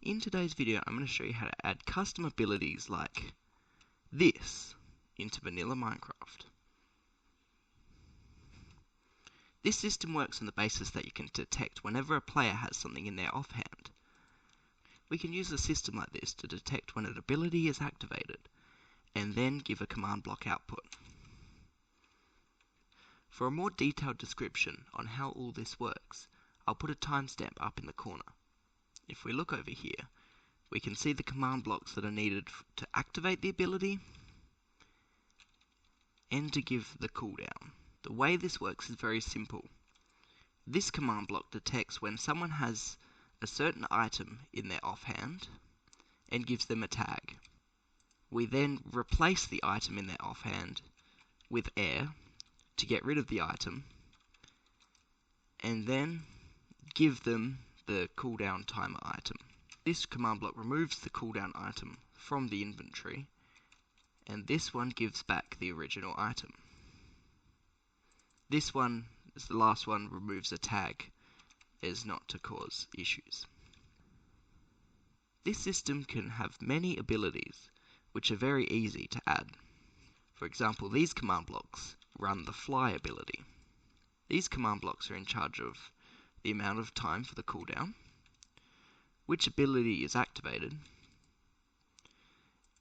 In today's video, I'm going to show you how to add custom abilities like this into vanilla Minecraft. This system works on the basis that you can detect whenever a player has something in their offhand. We can use a system like this to detect when an ability is activated, and then give a command block output. For a more detailed description on how all this works, I'll put a timestamp up in the corner. If we look over here, we can see the command blocks that are needed to activate the ability and to give the cooldown. The way this works is very simple. This command block detects when someone has a certain item in their offhand and gives them a tag. We then replace the item in their offhand with air to get rid of the item, and then give them the cooldown timer item. This command block removes the cooldown item from the inventory, and this one gives back the original item. This one, as the last one, removes a tag as not to cause issues. This system can have many abilities which are very easy to add. For example, these command blocks run the fly ability. These command blocks are in charge of the amount of time for the cooldown, which ability is activated,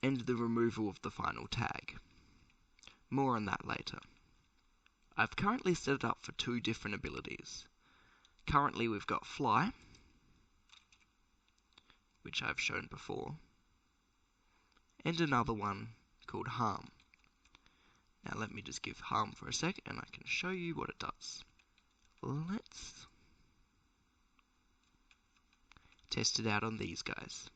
and the removal of the final tag. More on that later. I've currently set it up for two different abilities. Currently we've got fly, which I've shown before, and another one called harm. Now let me just give harm for a sec and I can show you what it does. Let's test it out on these guys.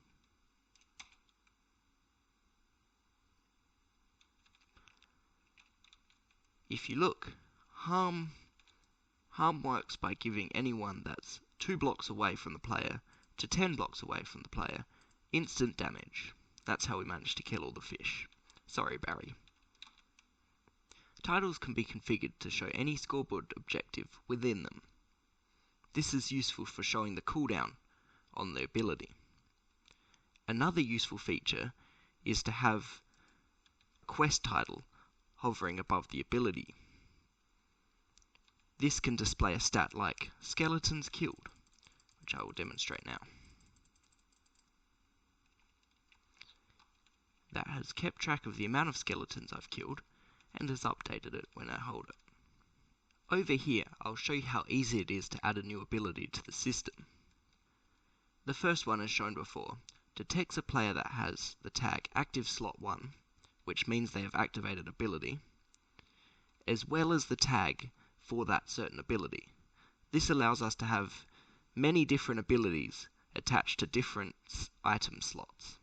If you look, harm works by giving anyone that's 2 blocks away from the player to 10 blocks away from the player instant damage. That's how we managed to kill all the fish. Sorry, Barry. Titles can be configured to show any scoreboard objective within them. This is useful for showing the cooldown on the ability. Another useful feature is to have a quest title hovering above the ability. This can display a stat like skeletons killed, which I will demonstrate now. That has kept track of the amount of skeletons I've killed and has updated it when I hold it. Over here, I'll show you how easy it is to add a new ability to the system. The first one, as shown before, detects a player that has the tag active slot 1, which means they have activated ability, as well as the tag for that certain ability. This allows us to have many different abilities attached to different item slots.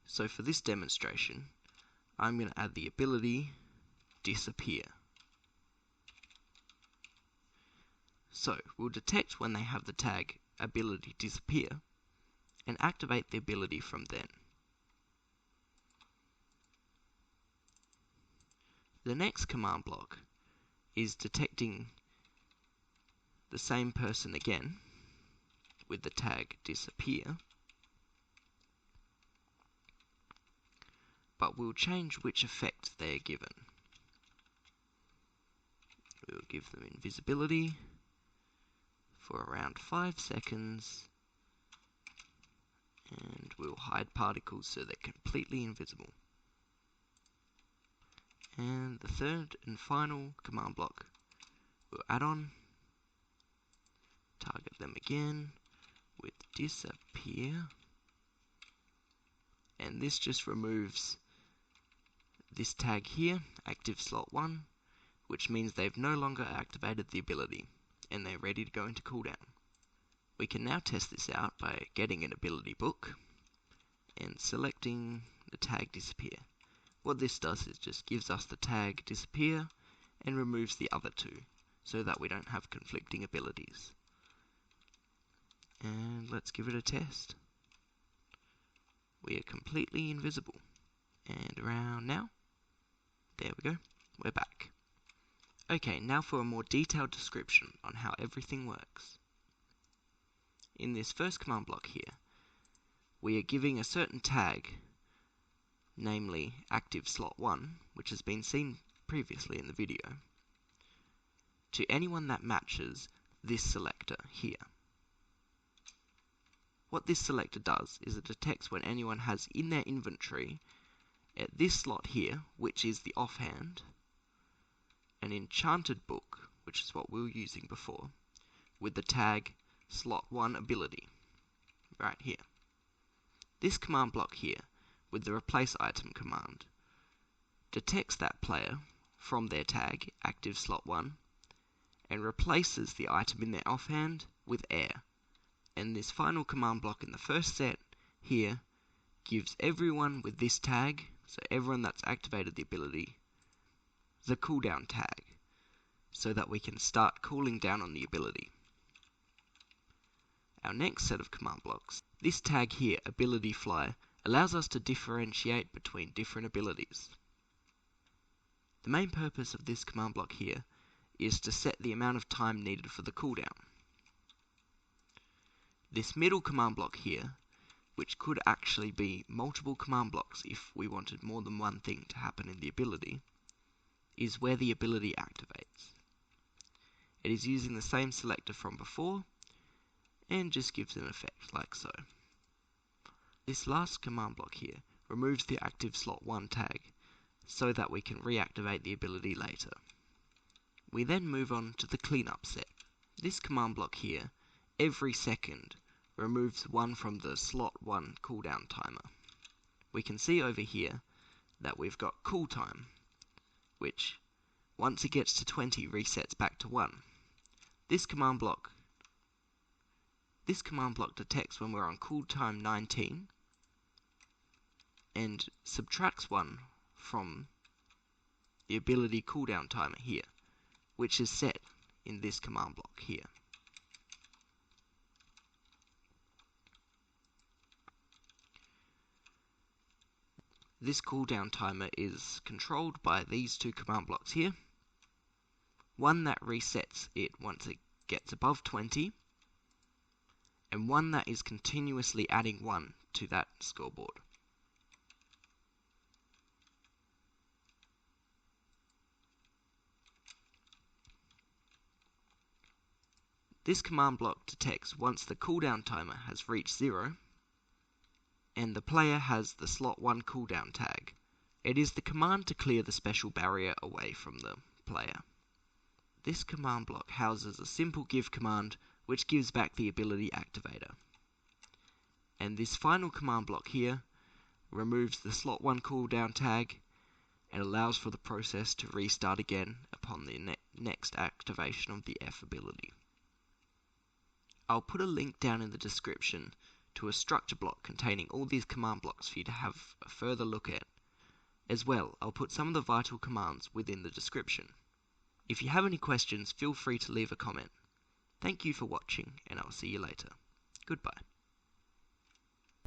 So for this demonstration, I'm going to add the ability disappear. So we'll detect when they have the tag ability disappear and activate the ability from then. The next command block is detecting the same person again with the tag disappear, but we'll change which effect they are given. We'll give them invisibility for around 5 seconds, and we'll hide particles so they're completely invisible. And the third and final command block we'll add on, target them again with disappear, and this just removes this tag here, active slot 1, which means they've no longer activated the ability and they're ready to go into cooldown. We can now test this out by getting an ability book and selecting the tag disappear. What this does is just gives us the tag disappear and removes the other two so that we don't have conflicting abilities. And let's give it a test. We are completely invisible. And around now. There we go. We're back. Okay, now for a more detailed description on how everything works. in this first command block here, we are giving a certain tag, namely active slot 1, which has been seen previously in the video, to anyone that matches this selector here. What this selector does is it detects when anyone has in their inventory at this slot here, which is the offhand, an enchanted book, which is what we were using before, with the tag slot 1 ability, right here. This command block here, with the replaceitem command, detects that player from their tag, active slot 1, and replaces the item in their offhand with air. And this final command block in the first set here gives everyone with this tag, so everyone that's activated the ability, the cooldown tag, so that we can start cooling down on the ability. Our next set of command blocks, this tag here, ability fly, allows us to differentiate between different abilities. The main purpose of this command block here is to set the amount of time needed for the cooldown. This middle command block here, which could actually be multiple command blocks if we wanted more than one thing to happen in the ability, is where the ability activates. It is using the same selector from before, and just gives an effect like so. This last command block here removes the active slot 1 tag, so that we can reactivate the ability later. We then move on to the cleanup set. This command block here, every second, removes 1 from the slot 1 cooldown timer. We can see over here that we've got cool time, which once it gets to 20 resets back to 1. This command block detects when we're on cool time 19 and subtracts 1 from the ability cooldown timer here, which is set in this command block here. This cooldown timer is controlled by these two command blocks here. One that resets it once it gets above 20, and one that is continuously adding 1 to that scoreboard. This command block detects once the cooldown timer has reached 0, and the player has the slot 1 cooldown tag. It is the command to clear the special barrier away from the player. This command block houses a simple give command which gives back the ability activator. And this final command block here removes the slot 1 cooldown tag and allows for the process to restart again upon the next activation of the F ability. I'll put a link down in the description to a structure block containing all these command blocks for you to have a further look at. As well, I'll put some of the vital commands within the description. If you have any questions, feel free to leave a comment. Thank you for watching, and I'll see you later. Goodbye.